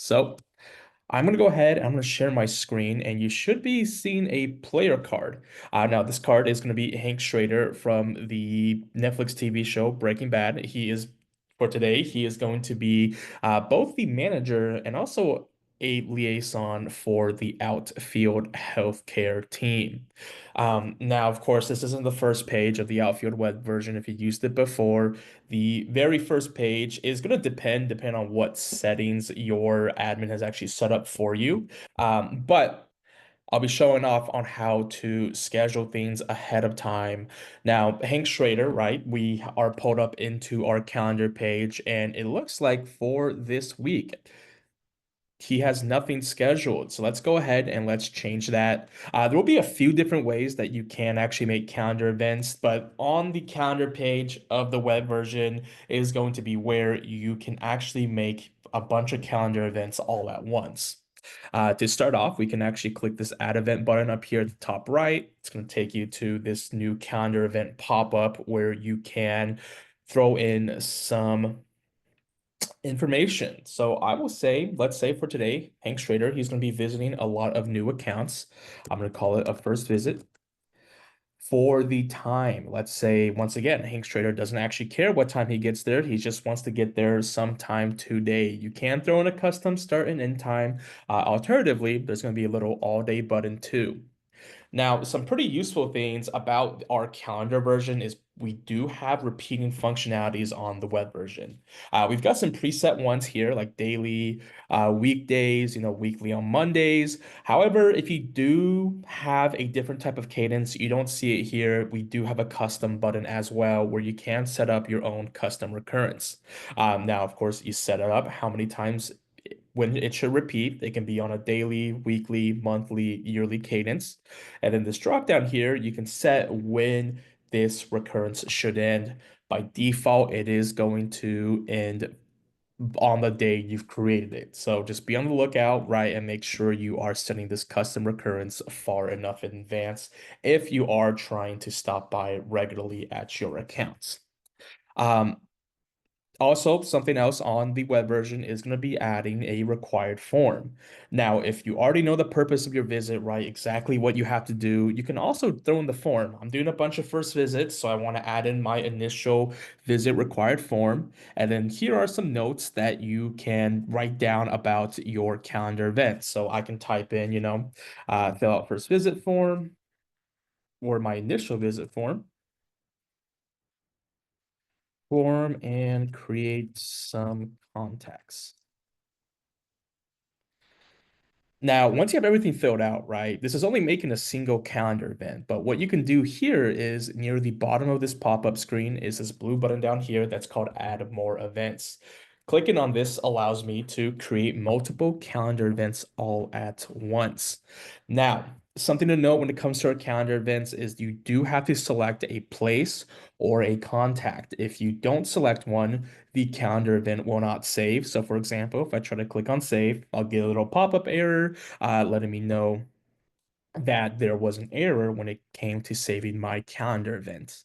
So I'm going to go ahead and I'm going to share my screen, and you should be seeing a player card. Now, this card is going to be Hank Schrader from the Netflix TV show Breaking Bad. For today, he is going to be both the manager and also a liaison for the Outfield healthcare team. Now, of course, this isn't the first page of the Outfield web version. If you used it before, the very first page is going to depend on what settings your admin has actually set up for you. But I'll be showing off on how to schedule things ahead of time. Now, Hank Schrader, right? We are pulled up into our calendar page, and it looks like for this week, he has nothing scheduled. So let's go ahead and let's change that. There will be a few different ways that you can actually make calendar events, but on the calendar page of the web version is going to be where you can actually make a bunch of calendar events all at once. To start off, we can actually click this add event button up here at the top right. It's going to take you to this new calendar event pop-up where you can throw in some information. So I will say, let's say for today, Hank Schrader, he's going to be visiting a lot of new accounts. I'm going to call it a first visit. For the time, let's say once again, Hank Schrader doesn't actually care what time he gets there. He just wants to get there sometime today. You can throw in a custom start and end time. Alternatively, there's going to be a little all day button too. Now, some pretty useful things about our calendar version is we do have repeating functionalities on the web version. We've got some preset ones here like daily, weekdays, weekly on Mondays. However, if you do have a different type of cadence, you don't see it here. We do have a custom button as well where you can set up your own custom recurrence. Now, of course, you set it up how many times when it should repeat. It can be on a daily, weekly, monthly, yearly cadence. And then this drop down here, you can set when this recurrence should end. By default, it is going to end on the day you've created it. So just be on the lookout, right, and make sure you are setting this custom recurrence far enough in advance if you are trying to stop by regularly at your accounts. Um, Also, something else on the web version is going to be adding a required form. Now, if you already know the purpose of your visit, right, exactly what you have to do, you can also throw in the form. I'm doing a bunch of first visits, so I want to add in my initial visit required form. And then here are some notes that you can write down about your calendar events. So I can type in, fill out first visit form or my initial visit form and create some contacts. Now, once you have everything filled out, right, this is only making a single calendar event. But what you can do here is near the bottom of this pop-up screen is this blue button down here that's called Add More Events. Clicking on this allows me to create multiple calendar events all at once. Now, something to note when it comes to our calendar events is you do have to select a place or a contact. If you don't select one, the calendar event will not save. So for example, if I try to click on save, I'll get a little pop-up error letting me know that there was an error when it came to saving my calendar event.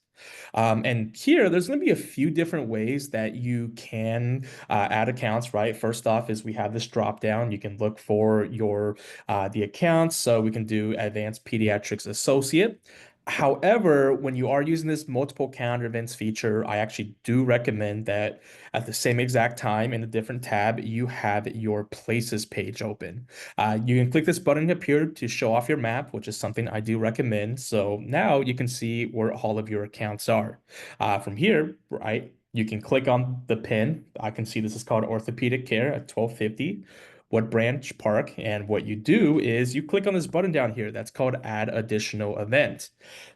And here, there's going to be a few different ways that you can add accounts, right? First off is we have this drop down. You can look for the accounts. So we can do Advanced Pediatrics Associate. However, when you are using this multiple calendar events feature, I actually do recommend that at the same exact time in a different tab, you have your places page open. You can click this button up here to show off your map, which is something I do recommend. So now you can see where all of your accounts are. From here, right, you can click on the pin. I can see this is called Orthopedic Care at 1250. What branch park, and what you do is you click on this button down here that's called Add Additional Event.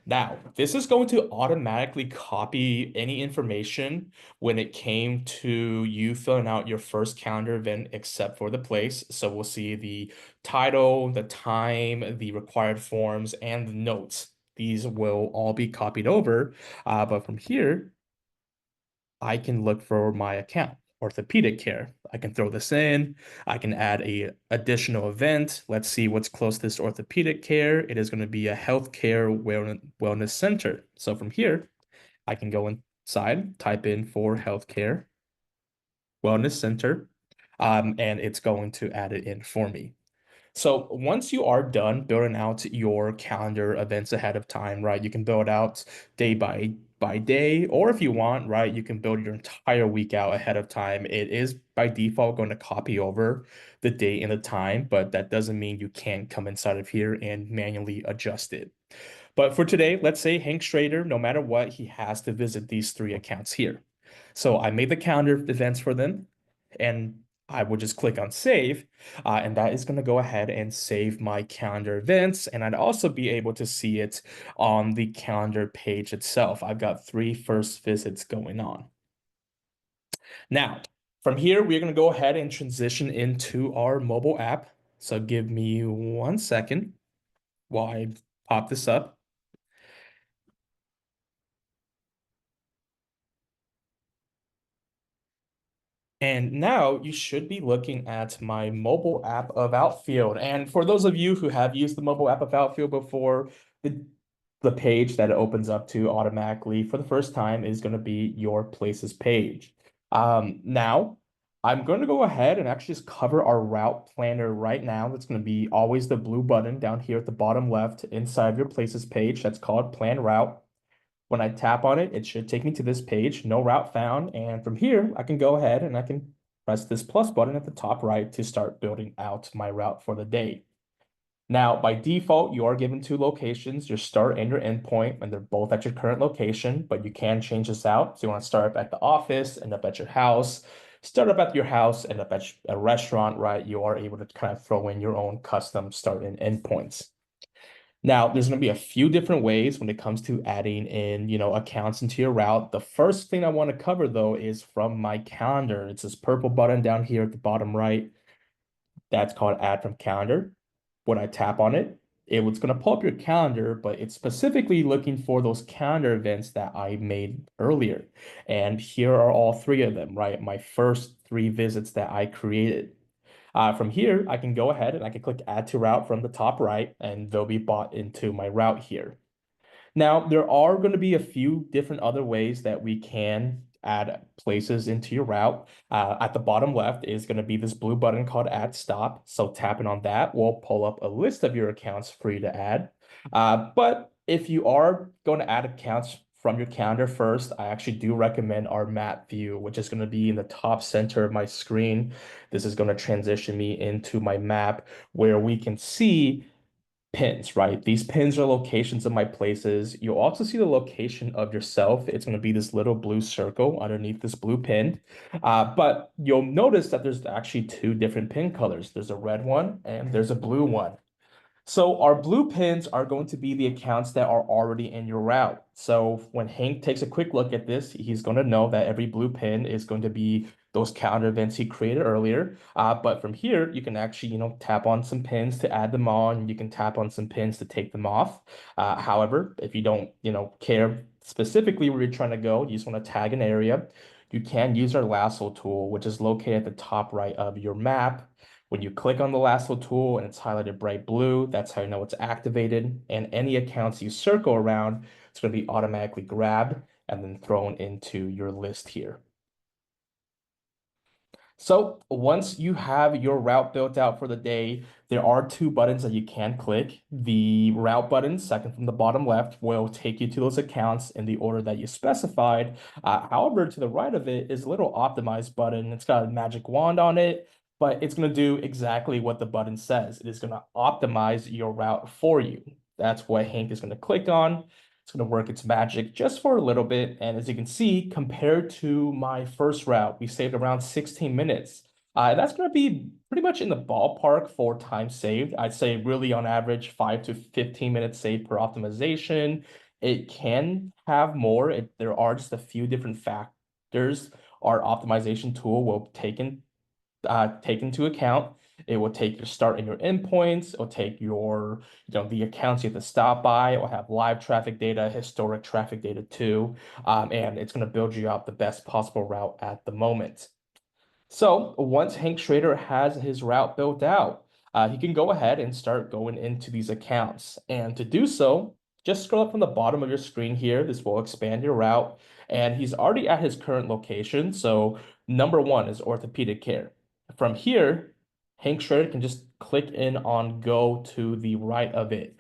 Now, this is going to automatically copy any information when it came to you filling out your first calendar event except for the place. So we'll see the title, the time, the required forms, and the notes. These will all be copied over. But from here, I can look for my account, orthopedic care. I can throw this in. I can add a additional event. Let's see what's closest to orthopedic care. It is going to be a healthcare wellness center. So from here, I can go inside, type in for healthcare wellness center. and it's going to add it in for me. So once you are done building out your calendar events ahead of time, right? You can build out day by day, or if you want, right, you can build your entire week out ahead of time. It is by default going to copy over the date and the time, but that doesn't mean you can't come inside of here and manually adjust it. But for today, let's say Hank Schrader, no matter what, he has to visit these three accounts here. So I made the calendar events for them, and I will just click on save, and that is going to go ahead and save my calendar events. And I'd also be able to see it on the calendar page itself. I've got three first visits going on. Now, from here, we're going to go ahead and transition into our mobile app. So give me 1 second while I pop this up. And now you should be looking at my mobile app of Outfield. And for those of you who have used the mobile app of Outfield before, the page that it opens up to automatically for the first time is going to be your places page. Now, I'm going to go ahead and actually just cover our route planner right now. That's going to be always the blue button down here at the bottom left inside of your places page. That's called Plan Route. When I tap on it, it should take me to this page, no route found. And from here, I can go ahead and I can press this plus button at the top right to start building out my route for the day. Now, by default, you are given two locations, your start and your end point, and they're both at your current location, but you can change this out. So you want to start up at the office, end up at your house, start up at your house, end up at a restaurant, right? You are able to kind of throw in your own custom start and end points. Now, there's going to be a few different ways when it comes to adding in, accounts into your route. The first thing I want to cover though is from my calendar. It's this purple button down here at the bottom right. That's called Add from Calendar. When I tap on it, it's going to pull up your calendar, but it's specifically looking for those calendar events that I made earlier. And here are all three of them, right? My first three visits that I created. From here, I can go ahead and I can click Add to Route from the top right, and they'll be bought into my route here. Now, there are going to be a few different other ways that we can add places into your route. At the bottom left is going to be this blue button called Add Stop. So tapping on that will pull up a list of your accounts for you to add. But if you are going to add accounts from your calendar first, I actually do recommend our map view, which is going to be in the top center of my screen. This is going to transition me into my map where we can see pins, right? These pins are locations of my places. You'll also see the location of yourself. It's going to be this little blue circle underneath this blue pin. But you'll notice that there's actually two different pin colors. There's a red one and there's a blue one. So our blue pins are going to be the accounts that are already in your route. So when Hank takes a quick look at this, he's going to know that every blue pin is going to be those calendar events he created earlier. But from here, you can actually, tap on some pins to add them on. You can tap on some pins to take them off. However, if you don't, care specifically where you're trying to go, you just want to tag an area, you can use our lasso tool, which is located at the top right of your map. When you click on the lasso tool and it's highlighted bright blue, that's how you know it's activated. And any accounts you circle around, it's going to be automatically grabbed and then thrown into your list here. So once you have your route built out for the day, there are two buttons that you can click. The route button, second from the bottom left, will take you to those accounts in the order that you specified. However, to the right of it is a little optimize button. It's got a magic wand on it, but it's going to do exactly what the button says. It is going to optimize your route for you. That's what Hank is going to click on. It's going to work its magic just for a little bit. And as you can see, compared to my first route, we saved around 16 minutes. That's going to be pretty much in the ballpark for time saved. I'd say really on average, 5 to 15 minutes saved per optimization. It can have more. There are just a few different factors our optimization tool will take into account. It will take your start and your endpoints. It will take your, the accounts you have to stop by. It will have live traffic data, historic traffic data too. And it's going to build you out the best possible route at the moment. So once Hank Schrader has his route built out, he can go ahead and start going into these accounts. And to do so, just scroll up from the bottom of your screen here. This will expand your route. And he's already at his current location. So number one is orthopedic care. From here, Hank Schrader can just click in on go to the right of it.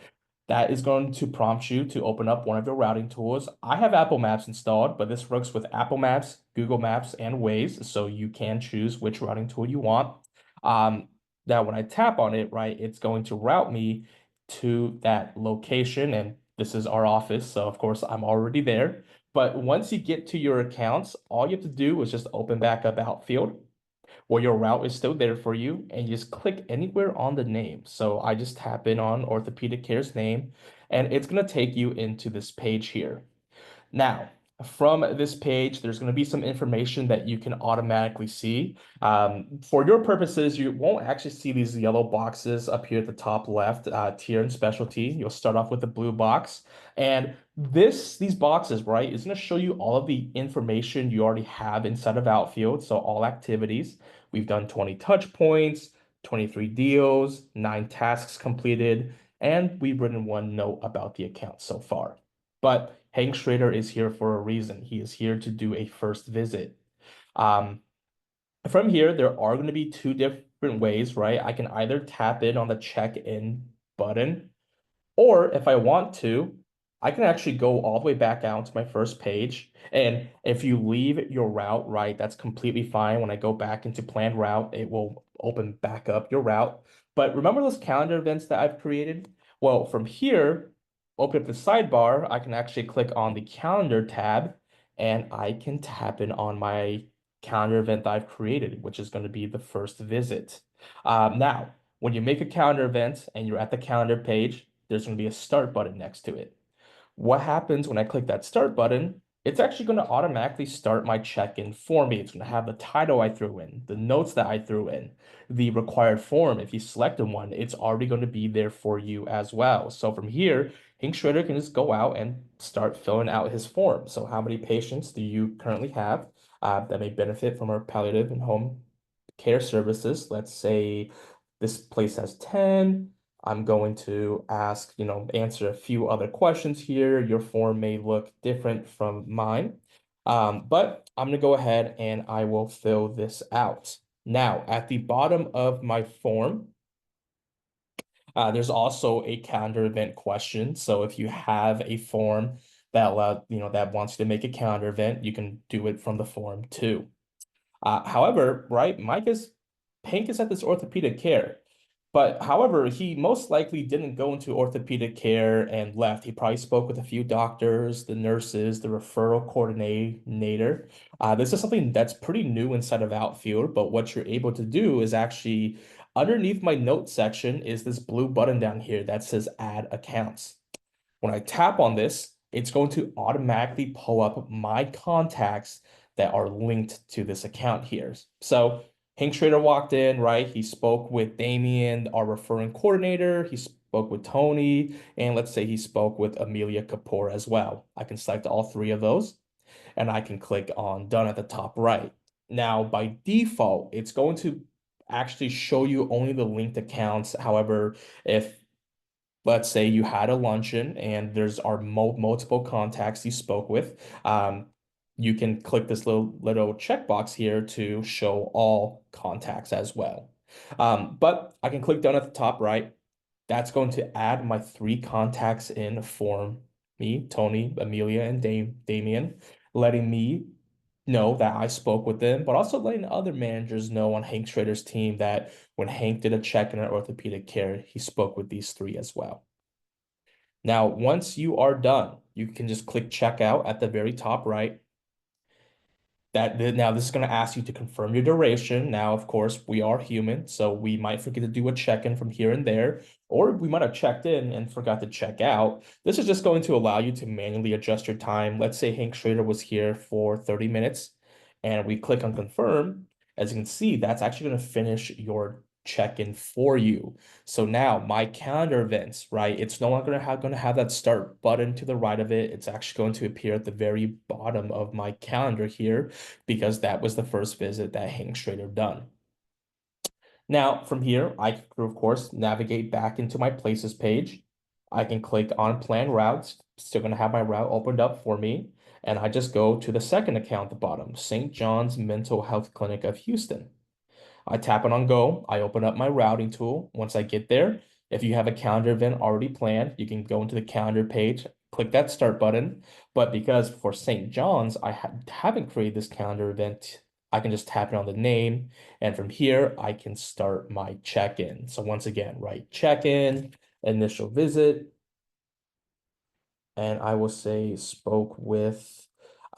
That is going to prompt you to open up one of your routing tools. I have Apple Maps installed, but this works with Apple Maps, Google Maps, and Waze, so you can choose which routing tool you want. Um, Now, when I tap on it, right, it's going to route me to that location, and this is our office, so of course I'm already there. But once you get to your accounts, all you have to do is just open back up Outfield where your route is still there for you, and you just click anywhere on the name. So I just tap in on Orthopedic Care's name, and it's going to take you into this page here. Now, from this page, there's going to be some information that you can automatically see. For your purposes, you won't actually see these yellow boxes up here at the top left, tier and specialty. You'll start off with the blue box. And these boxes, right, is going to show you all of the information you already have inside of Outfield. So all activities. We've done 20 touch points, 23 deals, 9 tasks completed, and we've written one note about the account so far. But Hank Schrader is here for a reason. He is here to do a first visit. Um, from here, there are going to be two different ways, right? I can either tap in on the check-in button, or if I want to, I can actually go all the way back out to my first page. And if you leave your route, right, that's completely fine. When I go back into planned route, it will open back up your route. But remember those calendar events that I've created? Well, from here, open up the sidebar, I can actually click on the calendar tab and I can tap in on my calendar event that I've created, which is going to be the first visit. Now, when you make a calendar event and you're at the calendar page, there's going to be a start button next to it. What happens when I click that start button? It's actually going to automatically start my check-in for me. It's going to have the title I threw in, the notes that I threw in, the required form. If you selected one, it's already going to be there for you as well. So from here, Hank Schrader can just go out and start filling out his form. So how many patients do you currently have that may benefit from our palliative and home care services? Let's say this place has 10. I'm going to ask, answer a few other questions here. Your form may look different from mine, but I'm going to go ahead and I will fill this out. Now, at the bottom of my form, there's also a calendar event question. So if you have a form that wants you to make a calendar event, you can do it from the form too. However, right, Hank is at this orthopedic care. But however, he most likely didn't go into orthopedic care and left. He probably spoke with a few doctors, the nurses, the referral coordinator. This is something that's pretty new inside of Outfield, but what you're able to do is actually underneath my notes section is this blue button down here that says add accounts. When I tap on this, it's going to automatically pull up my contacts that are linked to this account here. So Hank Schrader walked in, right? He spoke with Damien, our referring coordinator. He spoke with Tony, and let's say he spoke with Amelia Kapoor as well. I can select all three of those, and I can click on done at the top right. Now, by default, it's going to actually show you only the linked accounts. However, if let's say you had a luncheon and there's are multiple contacts you spoke with, you can click this little checkbox here to show all contacts as well. But I can click done at the top right. That's going to add my 3 contacts in for me, Tony, Amelia, and Damien, letting me know that I spoke with them, but also letting other managers know on Hank Schrader's team that when Hank did a check-in at orthopedic care, he spoke with these 3 as well. Now, once you are done, you can just click checkout at the very top right. Now this is going to ask you to confirm your duration. Now, of course, we are human, so we might forget to do a check-in from here and there, or we might have checked in and forgot to check out. This is just going to allow you to manually adjust your time. Let's say Hank Schrader was here for 30 minutes, and we click on confirm. As you can see, that's actually going to finish your check-in for you. So now my calendar events, right? It's no longer going to have that start button to the right of it. It's actually going to appear at the very bottom of my calendar here because that was the first visit that Hank Schrader done. Now from here, I can, of course, navigate back into my places page. I can click on plan routes. Still going to have my route opened up for me. And I just go to the second account at the bottom, St. John's Mental Health Clinic of Houston. I tap it on go. I open up my routing tool. Once I get there, if you have a calendar event already planned, you can go into the calendar page, click that start button. But because for St. John's, I haven't created this calendar event, I can just tap it on the name. And from here, I can start my check-in. So once again, right, check-in, initial visit, and I will say spoke with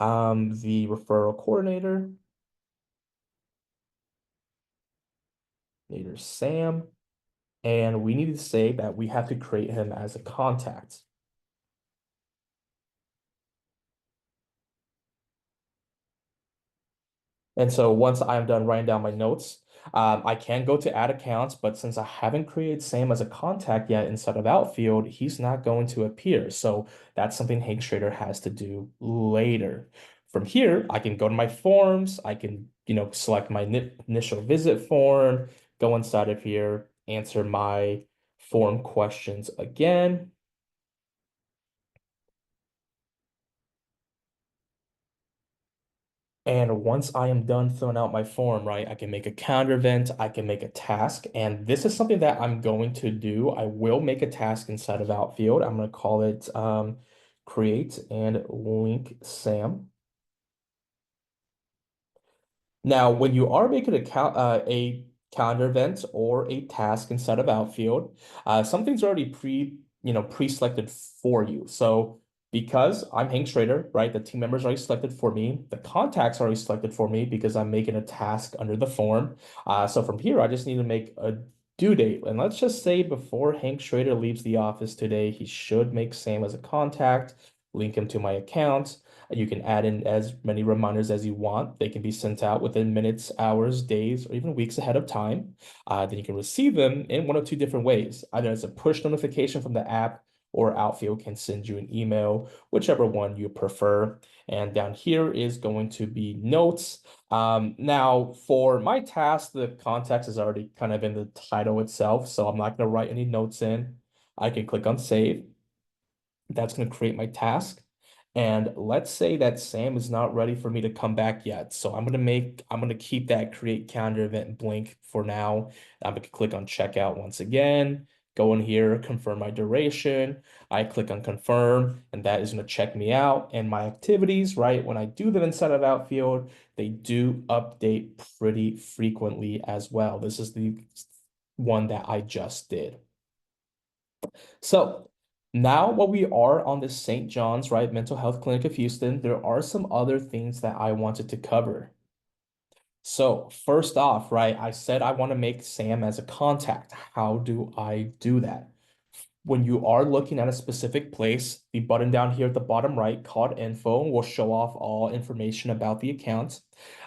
the referral coordinator, Sam, and we need to say that we have to create him as a contact. And so once I'm done writing down my notes, I can go to add accounts, but since I haven't created Sam as a contact yet inside of Outfield, he's not going to appear. So that's something Hank Schrader has to do later. From here, I can go to my forms. I can, select my initial visit form, go inside of here, answer my form questions again. And once I am done filling out my form, right, I can make a calendar event, I can make a task, and this is something that I'm going to do. I will make a task inside of Outfield. I'm going to call it create and link Sam. Now, when you are making a calendar event or a task inside of Outfield, something's already pre-selected for you. So because I'm Hank Schrader, right, the team member's already selected for me, the contact's already selected for me because I'm making a task under the form. So from here, I just need to make a due date. And let's just say before Hank Schrader leaves the office today, he should make Sam as a contact, link him to my account. You can add in as many reminders as you want. They can be sent out within minutes, hours, days, or even weeks ahead of time. Then you can receive them in one of two different ways, either as a push notification from the app or Outfield can send you an email, whichever one you prefer. And down here is going to be notes. Now, for my task, the context is already kind of in the title itself, so I'm not going to write any notes in. I can click on save. That's going to create my task. And let's say that Sam is not ready for me to come back yet. So I'm gonna keep that create calendar event blank for now. I'm gonna click on checkout once again, go in here, confirm my duration. I click on confirm, and that is gonna check me out. And my activities, right? When I do them inside of Outfield, they do update pretty frequently as well. This is the one that I just did. So now while we are on this St. John's, right, mental health clinic of Houston, there are some other things that I wanted to cover. So first off, right, I said I want to make Sam as a contact. How do I do that? When you are looking at a specific place, the button down here at the bottom right called info will show off all information about the account.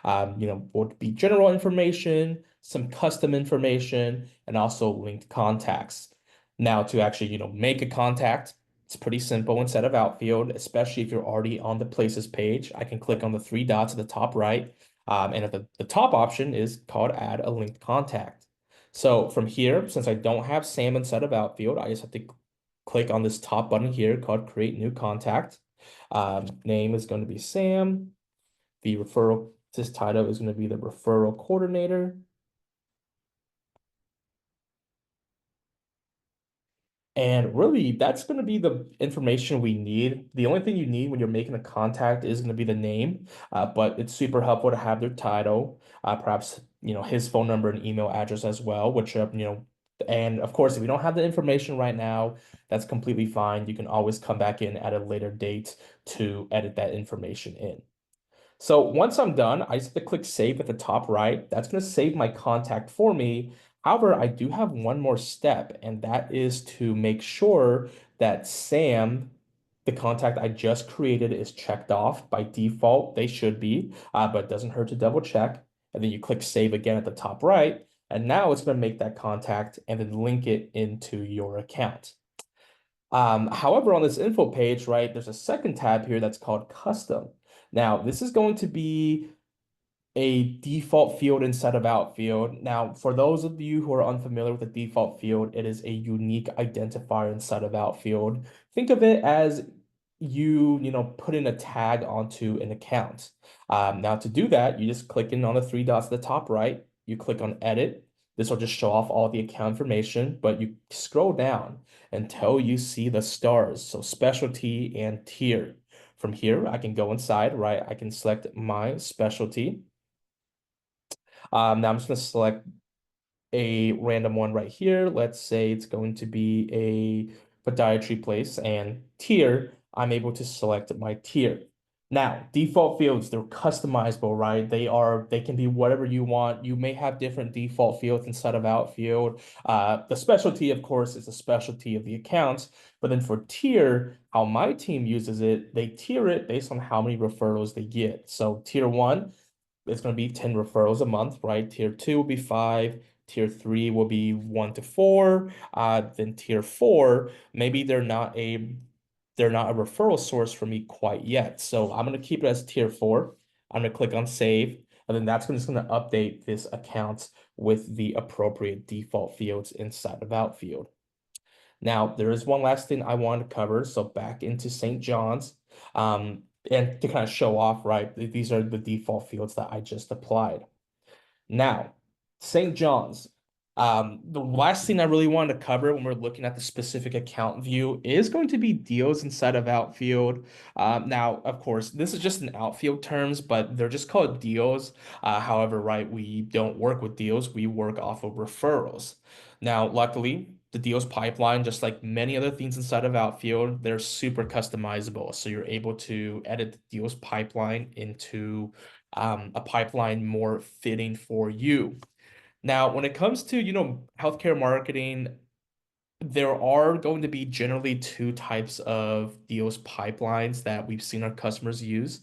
Would be general information, some custom information, and also linked contacts. Now to actually, make a contact, it's pretty simple instead of Outfield, especially if you're already on the places page. I can click on the three dots at the top right. And at the top option is called add a linked contact. So from here, since I don't have Sam inside of Outfield, I just have to click on this top button here called create new contact. Name is going to be Sam. This title is going to be the referral coordinator. And really, that's going to be the information we need. The only thing you need when you're making a contact is going to be the name, but it's super helpful to have their title, perhaps, his phone number and email address as well, and of course, if you don't have the information right now, that's completely fine. You can always come back in at a later date to edit that information in. So once I'm done, I just have to click save at the top right. That's going to save my contact for me. However, I do have one more step, and that is to make sure that Sam, the contact I just created, is checked off. By default, they should be, but it doesn't hurt to double check. And then you click save again at the top right. And now it's going to make that contact and then link it into your account. However, on this info page, right, there's a second tab here that's called custom. Now, this is going to be a default field instead of outfield. Now, for those of you who are unfamiliar with the default field, it is a unique identifier inside of outfield. Think of it as putting a tag onto an account. Now, to do that, you just click in on the three dots at the top right. You click on edit. This will just show off all the account information, but you scroll down until you see the stars, so specialty and tier. From here, I can go inside, right? I can select my specialty. Now I'm just going to select a random one right here. Let's say it's going to be a podiatry place and tier. I'm able to select my tier. Now, default fields, they're customizable, right? They can be whatever you want. You may have different default fields inside of Outfield. The specialty, of course, is the specialty of the accounts. But then for tier, how my team uses it, they tier it based on how many referrals they get. So tier one, it's going to be 10 referrals a month, right? Tier two will be five. Tier three will be 1 to 4. Then tier four, maybe they're not a referral source for me quite yet. So I'm gonna keep it as tier four. I'm gonna click on save, and then just gonna update this account with the appropriate default fields inside of Outfield. Now, there is one last thing I wanted to cover. So back into St. John's, and to kind of show off, right? These are the default fields that I just applied. Now, St. John's. The last thing I really wanted to cover when we're looking at the specific account view is going to be deals inside of Outfield. Now, of course, this is just in Outfield terms, but they're just called deals. However, right, we don't work with deals. We work off of referrals. Now, luckily, the deals pipeline, just like many other things inside of Outfield, they're super customizable. So you're able to edit the deals pipeline into a pipeline more fitting for you. Now, when it comes to, healthcare marketing, there are going to be generally two types of deals pipelines that we've seen our customers use.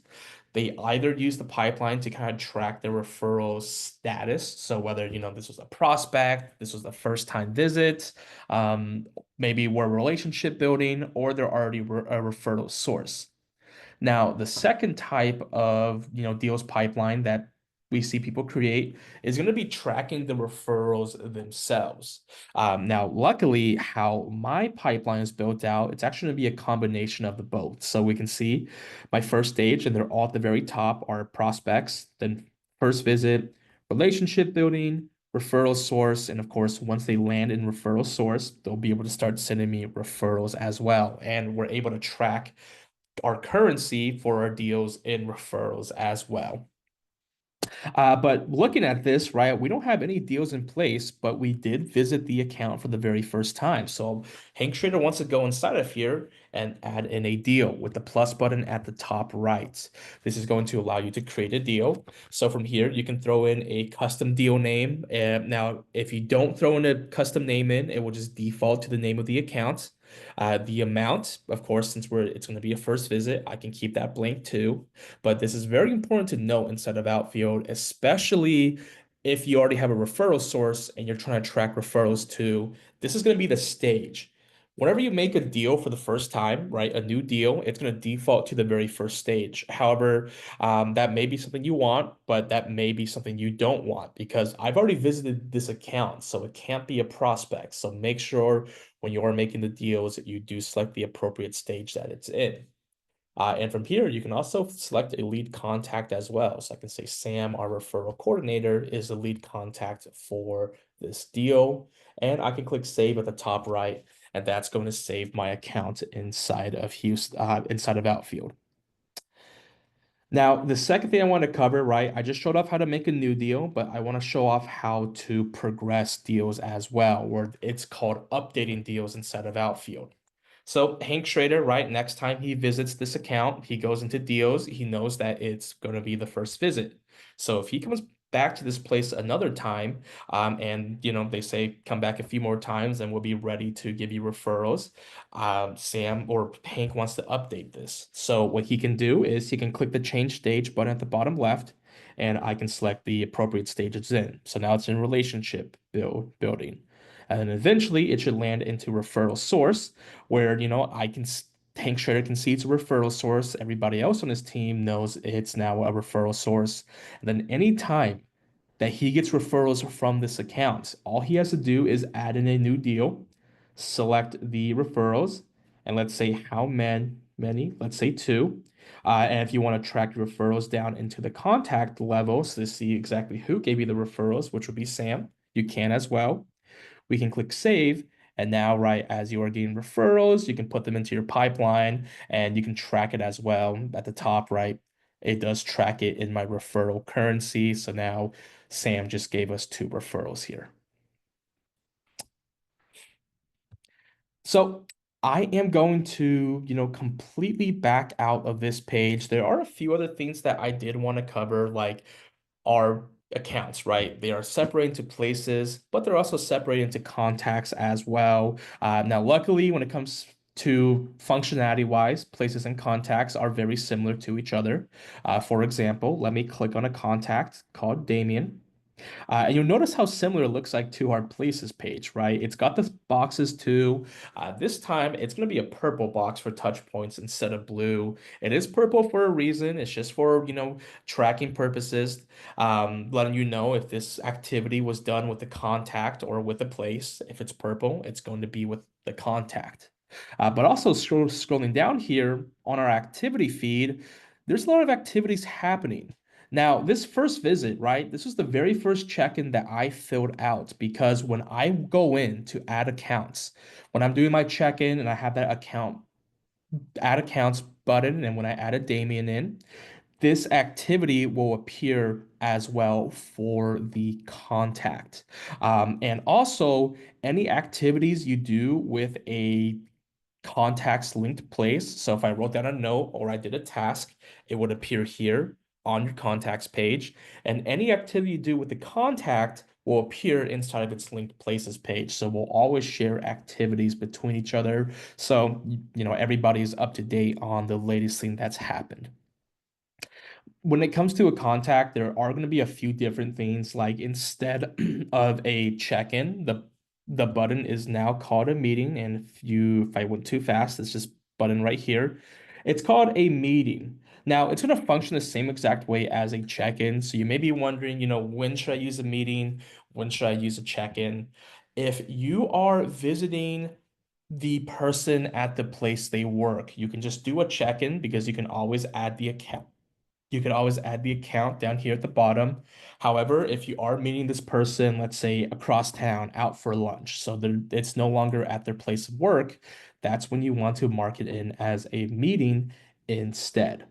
They either use the pipeline to kind of track their referral status. So whether, this was a prospect, this was the first time visit, maybe we're relationship building, or they're already a referral source. Now, the second type of, deals pipeline that we see people create is going to be tracking the referrals themselves. Now, luckily, how my pipeline is built out, it's actually going to be a combination of the both. So we can see my first stage, and they're all at the very top, are prospects, then first visit, relationship building, referral source, and of course, once they land in referral source, they'll be able to start sending me referrals as well. And we're able to track our currency for our deals in referrals as well. But looking at this, right, we don't have any deals in place, but we did visit the account for the very first time. So Hank Trader wants to go inside of here and add in a deal with the plus button at the top right. This is going to allow you to create a deal. So from here, you can throw in a custom deal name. Now, if you don't throw in a custom name in, it will just default to the name of the account. The amount, of course, since it's going to be a first visit, I can keep that blank too. But this is very important to note inside of Outfield, especially if you already have a referral source and you're trying to track referrals too. This is going to be the stage. Whenever you make a deal for the first time, right, a new deal, it's going to default to the very first stage. However, that may be something you want, but that may be something you don't want because I've already visited this account, so it can't be a prospect. So make sure when you are making the deals that you do select the appropriate stage that it's in. And from here, you can also select a lead contact as well. So I can say Sam, our referral coordinator, is the lead contact for this deal. And I can click save at the top right, and that's going to save my account inside of inside of Outfield. Now, the second thing I want to cover, right? I just showed off how to make a new deal, but I want to show off how to progress deals as well, where it's called updating deals inside of Outfield. So Hank Schrader, right, next time he visits this account, he goes into deals, he knows that it's going to be the first visit. So if he comes back to this place another time, and they say come back a few more times and we'll be ready to give you referrals. Sam or Hank wants to update this. So what he can do is he can click the change stage button at the bottom left, and I can select the appropriate stage it's in. So now it's in relationship building. And then eventually it should land into referral source where, Hank Schrader can see it's a referral source. Everybody else on his team knows it's now a referral source. And then anytime that he gets referrals from this account, all he has to do is add in a new deal, select the referrals, and let's say how many, let's say two. And if you want to track your referrals down into the contact levels to see exactly who gave you the referrals, which would be Sam, you can as well. We can click save. And now, right, as you are getting referrals, you can put them into your pipeline and you can track it as well. At the top, right, it does track it in my referral currency. So now Sam just gave us 2 referrals here. So I am going to, completely back out of this page. There are a few other things that I did want to cover, like our accounts, right? They are separated into places, but they're also separated into contacts as well. Now, luckily, when it comes to functionality wise, places and contacts are very similar to each other. For example, let me click on a contact called Damien. And you'll notice how similar it looks like to our places page, right? It's got the boxes too. This time it's going to be a purple box for touch points instead of blue. It is purple for a reason. It's just for, tracking purposes, letting you know if this activity was done with the contact or with the place. If it's purple, it's going to be with the contact. But also scrolling down here on our activity feed, there's a lot of activities happening. Now, this first visit, right? This was the very first check-in that I filled out because when I go in to add accounts, when I'm doing my check-in and I have that add accounts button, and when I added Damien in, this activity will appear as well for the contact. And also, any activities you do with a contacts linked place. So if I wrote down a note or I did a task, it would appear here on your contacts page. And any activity you do with the contact will appear inside of its linked places page. So we'll always share activities between each other. So, everybody's up to date on the latest thing that's happened. When it comes to a contact, there are going to be a few different things. Like instead of a check-in, the button is now called a meeting. And if I went too fast, it's just button right here. It's called a meeting. Now it's going to function the same exact way as a check-in. So you may be wondering, when should I use a meeting? When should I use a check-in? If you are visiting the person at the place they work, you can just do a check-in because you can always add the account. You can always add the account down here at the bottom. However, if you are meeting this person, let's say across town, out for lunch, so it's no longer at their place of work, that's when you want to mark it in as a meeting instead.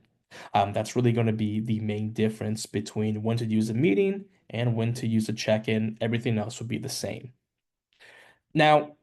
That's really going to be the main difference between when to use a meeting and when to use a check-in. Everything else would be the same. Now,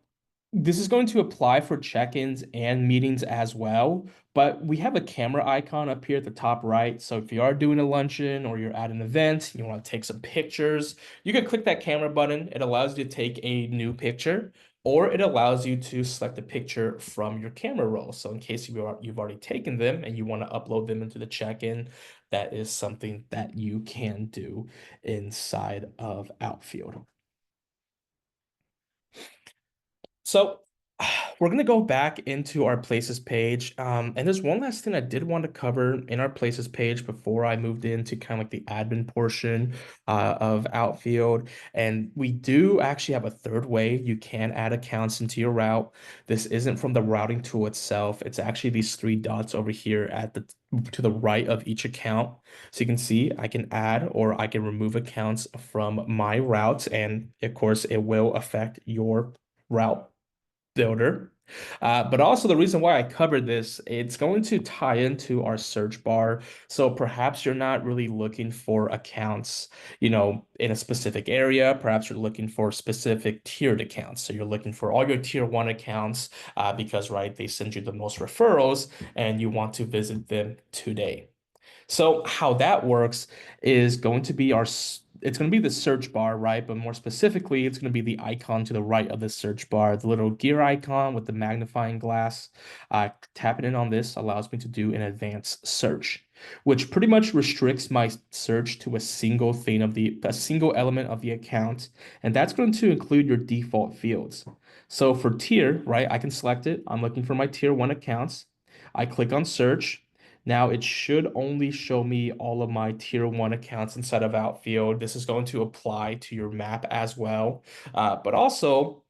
this is going to apply for check-ins and meetings as well, but we have a camera icon up here at the top right. So if you are doing a luncheon or you're at an event, you want to take some pictures, you can click that camera button. It allows you to take a new picture, or it allows you to select a picture from your camera roll. So in case you've already taken them and you want to upload them into the check-in, that is something that you can do inside of Outfield. So we're going to go back into our places page. And there's one last thing I did want to cover in our places page before I moved into kind of like the admin portion of Outfield. And we do actually have a third way you can add accounts into your route. This isn't from the routing tool itself. It's actually these 3 dots over here to the right of each account. So you can see I can add or I can remove accounts from my routes. And of course, it will affect your route builder. But also the reason why I covered this, it's going to tie into our search bar. So perhaps you're not really looking for accounts, in a specific area. Perhaps you're looking for specific tiered accounts. So you're looking for all your tier 1 accounts because, right, they send you the most referrals and you want to visit them today. So how that works is going to be it's going to be the search bar, right? But more specifically, it's going to be the icon to the right of the search bar, the little gear icon with the magnifying glass. Tapping in on this allows me to do an advanced search, which pretty much restricts my search to a single element of the account, and that's going to include your default fields. So for tier, right, I can select it. I'm looking for my tier 1 accounts. I click on search. Now it should only show me all of my tier 1 accounts inside of Outfield. This is going to apply to your map as well. But also,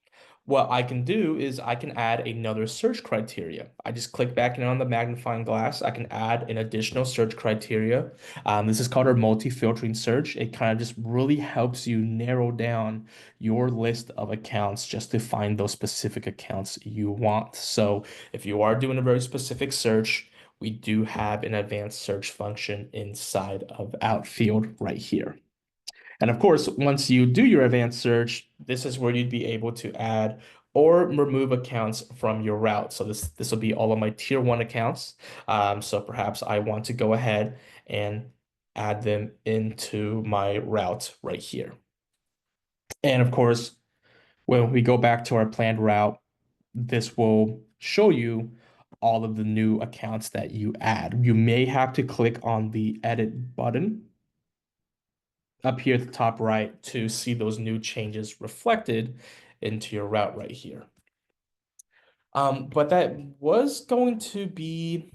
What I can do is I can add another search criteria. I just click back in on the magnifying glass. I can add an additional search criteria. This is called our multi-filtering search. It kind of just really helps you narrow down your list of accounts just to find those specific accounts you want. So if you are doing a very specific search, we do have an advanced search function inside of Outfield right here. And of course, once you do your advanced search, this is where you'd be able to add or remove accounts from your route. So this will be all of my tier one accounts. So perhaps I want to go ahead and add them into my route right here. And of course, when we go back to our planned route, this will show you all of the new accounts that you add. You may have to click on the edit button up here at the top right to see those new changes reflected into your route right here. But that was going to be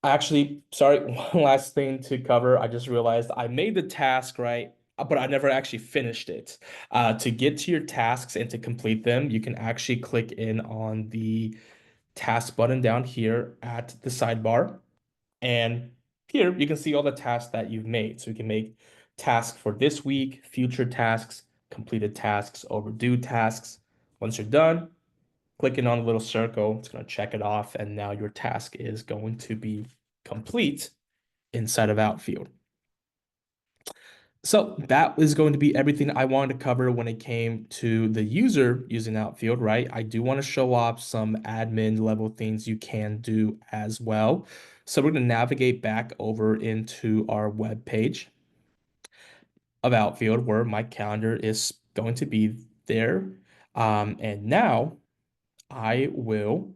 actually, sorry, one last thing to cover. I just realized I made the task right, but I never actually finished it. To get to your tasks and to complete them, you can actually click in on the task button down here at the sidebar. And here you can see all the tasks that you've made. So you can make tasks for this week, future tasks, completed tasks, overdue tasks. Once you're done, clicking on the little circle, it's going to check it off. And now your task is going to be complete inside of Outfield. So that is going to be everything I wanted to cover when it came to the user using Outfield, right? I do want to show off some admin level things you can do as well. So we're going to navigate back over into our web page of Outfield where my calendar is going to be there. And now I will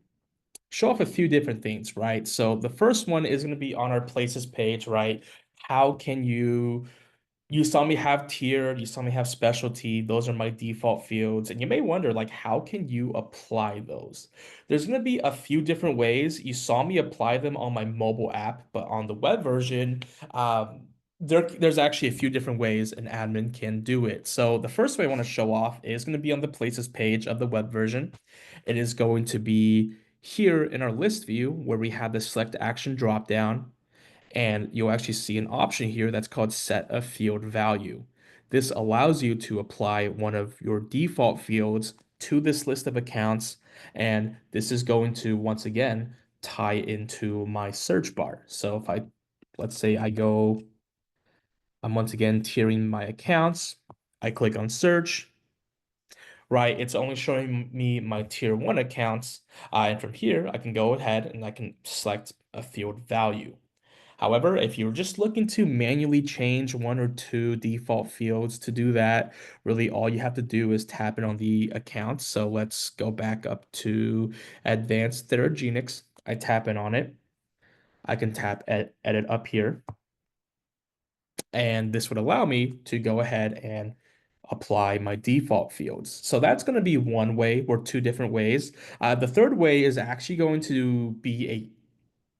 show off a few different things, right? So the first one is going to be on our places page, right? How can you saw me have tier, you saw me have specialty. Those are my default fields. And you may wonder, like, how can you apply those? There's going to be a few different ways. You saw me apply them on my mobile app, but on the web version, there's actually a few different ways an admin can do it. So the first way I want to show off is going to be on the places page of the web version. It is going to be here in our list view where we have the select action dropdown. And you'll actually see an option here that's called set a field value. This allows you to apply one of your default fields to this list of accounts. And this is going to, once again, tie into my search bar. So if let's say I'm once again tiering my accounts. I click on search, right? It's only showing me my tier one accounts. And from here, I can go ahead and I can select a field value. However, if you're just looking to manually change one or two default fields to do that, really all you have to do is tap it on the account. So let's go back up to Advanced Theragenics. I tap in on it. I can tap edit up here, and this would allow me to go ahead and apply my default fields. So that's going to be one way or two different ways. The third way is actually going to be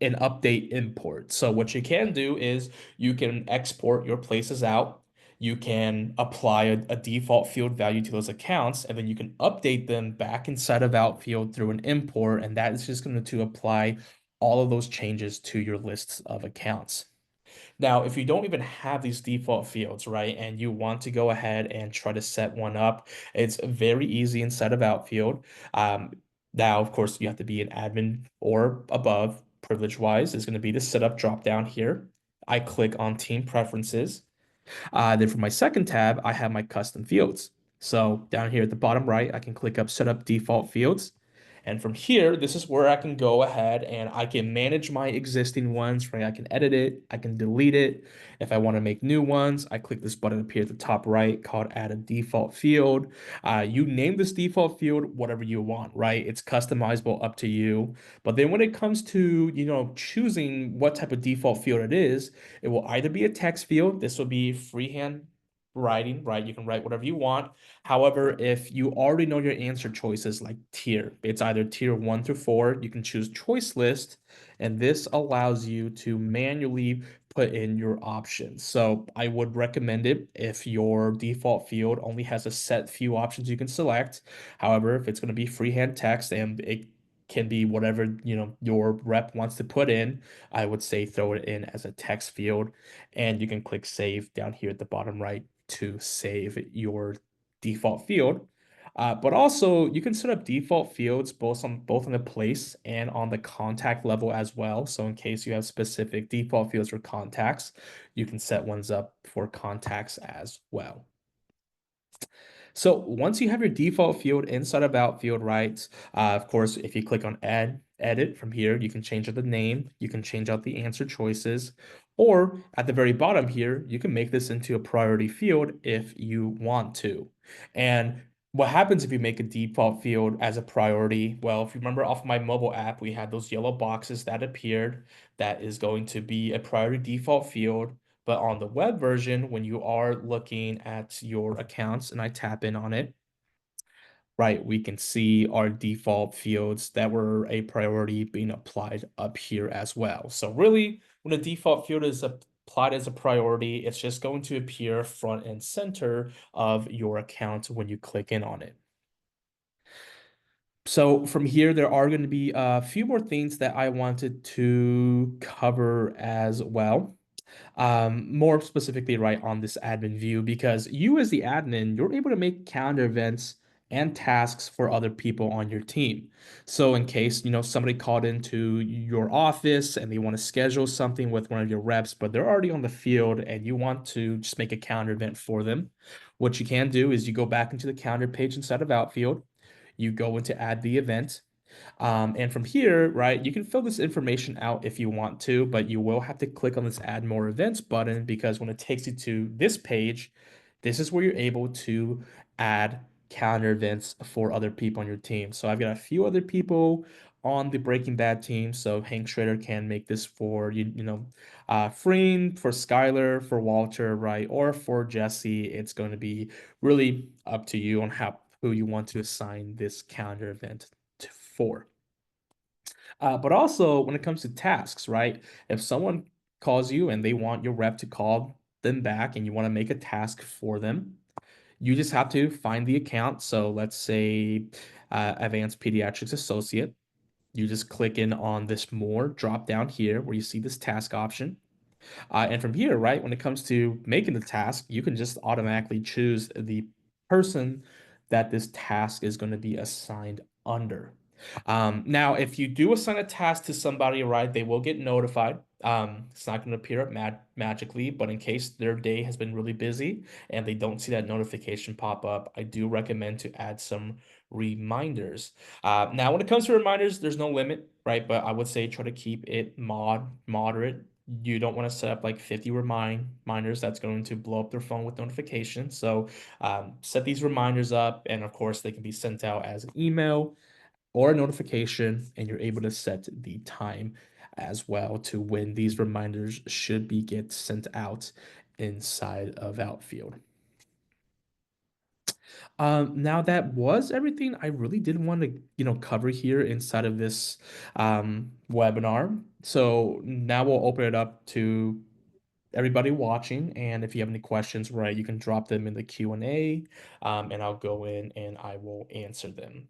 an update import. So what you can do is you can export your places out. You can apply a default field value to those accounts, and then you can update them back inside of Outfield through an import, and that is just going to apply all of those changes to your lists of accounts. Now, if you don't even have these default fields, right, and you want to go ahead and try to set one up, it's very easy inside of Outfield. Now, of course, you have to be an admin or above, privilege-wise, is going to be the setup drop down here. I click on team preferences. Then for my second tab, I have my custom fields. So down here at the bottom right, I can click up set up default fields. And from here, this is where I can go ahead and I can manage my existing ones, right? I can edit it, I can delete it. If I want to make new ones, I click this button up here at the top right called add a default field. You name this default field whatever you want, right? It's customizable up to you. But then when it comes to, choosing what type of default field it will either be a text field. This will be freehand writing, right? You can write whatever you want. However, if you already know your answer choices like tier, it's either tier 1 through 4, you can choose choice list, and this allows you to manually put in your options. So I would recommend it if your default field only has a set few options you can select. However, if it's going to be freehand text and it can be whatever, your rep wants to put in, I would say throw it in as a text field, and you can click save down here at the bottom right to save your default field. But also you can set up default fields both on the place and on the contact level as well. So in case you have specific default fields for contacts, you can set ones up for contacts as well. So once you have your default field inside of Outfield, right? Of course, if you click on Add, Edit from here, you can change out the name, you can change out the answer choices, or at the very bottom here, you can make this into a priority field if you want to. And what happens if you make a default field as a priority? Well, if you remember off my mobile app, we had those yellow boxes that appeared. That is going to be a priority default field. But on the web version, when you are looking at your accounts and I tap in on it, right, we can see our default fields that were a priority being applied up here as well. So really, when a default field is applied as a priority, it's just going to appear front and center of your account when you click in on it. So from here, there are going to be a few more things that I wanted to cover as well. More specifically, right on this admin view, because you as the admin, you're able to make calendar events and tasks for other people on your team. So in case, somebody called into your office and they want to schedule something with one of your reps, but they're already on the field and you want to just make a calendar event for them, what you can do is you go back into the calendar page inside of Outfield, you go into add the event, and from here, right, you can fill this information out if you want to, but you will have to click on this add more events button because when it takes you to this page, this is where you're able to add calendar events for other people on your team. So I've got a few other people on the Breaking Bad team. So Hank Schrader can make this for Freen, for Skylar, for Walter, right, or for Jesse. It's going to be really up to you on who you want to assign this calendar event for. But also when it comes to tasks, right? If someone calls you and they want your rep to call them back and you want to make a task for them, you just have to find the account. So let's say Advanced Pediatrics Associate. You just click in on this more drop down here where you see this task option. And from here, right, when it comes to making the task, you can just automatically choose the person that this task is going to be assigned under. Now, if you do assign a task to somebody, right, they will get notified. It's not going to appear up magically, but in case their day has been really busy and they don't see that notification pop up, I do recommend to add some reminders. Now, when it comes to reminders, there's no limit, right? But I would say try to keep it moderate. You don't want to set up like 50 reminders. That's going to blow up their phone with notifications. So set these reminders up, and of course, they can be sent out as an email or a notification, and you're able to set the time as well to when these reminders should be get sent out inside of Outfield. Now that was everything I really did want to, cover here inside of this webinar. So now we'll open it up to everybody watching, and if you have any questions, right, you can drop them in the Q&A, and I'll go in and I will answer them.